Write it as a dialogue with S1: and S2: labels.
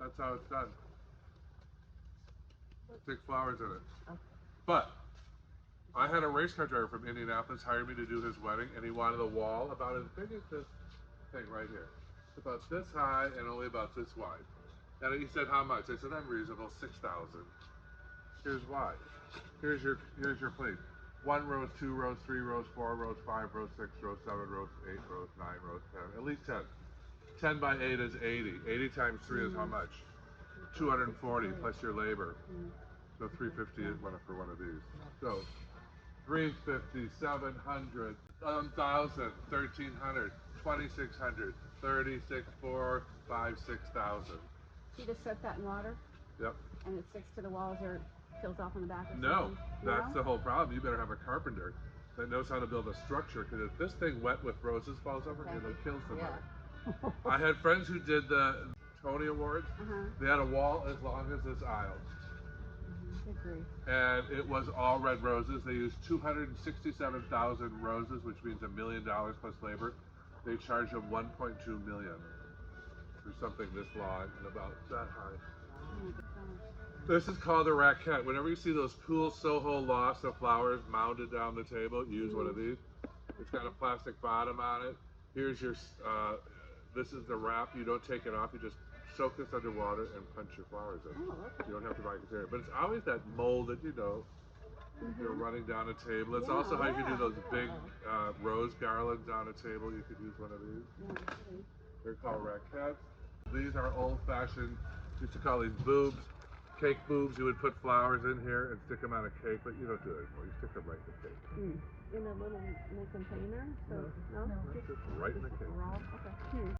S1: That's how it's done. Stick flowers in it. But I had a race car driver from Indianapolis hire me to do his wedding, and he wanted a wall about as big as this thing right here. It's about this high and only about this wide. And he said, how much? I said, I'm reasonable, 6,000. Here's why. Here's your plate. 1 rose, 2 rows, 3 rows, 4 rows, 5 rows, 6 rows, 7 rows, 8 rows, 9 rows, 10. At least 10. 10 by 8 is 80. 80 times 3 is how much? 240 plus your labor. So 350 is one for one of these. So 350, 700, 1,000, 1,300, 2,600, 36, 4, 5, 6,000.
S2: You just set that in water?
S1: Yep.
S2: And it sticks to the walls or peels off on the back or something?
S1: No, that's the whole problem. You better have a carpenter that knows how to build a structure, because if this thing wet with roses falls over, it'll kill somebody.
S2: Yeah.
S1: I had friends who did the Tony Awards. They had a wall as long as this aisle. And it was all red roses. They used 267,000 roses, which means $1 million plus labor. They charged them 1.2 million for something this long and about that high. This is called a raquette. Whenever you see those cool Soho lofts of flowers mounded down the table, use one of these. It's got a plastic bottom on it. Here's your, this is the wrap. You don't take it off. You just soak this underwater and punch your flowers in.
S2: Oh, okay.
S1: You don't have to buy a container. But it's always that molded, you know, you're running down a table. It's also how you can do those big rose garlands on a table. You could use one of these. They're called raquettes. These are old-fashioned, used to call these boobs. Cake boobs. You would put flowers in here and stick them on a cake, but you don't do it anymore. You stick them right in the cake.
S2: In a little container? So, no?
S1: Just right in the cake.
S2: Raw? Okay.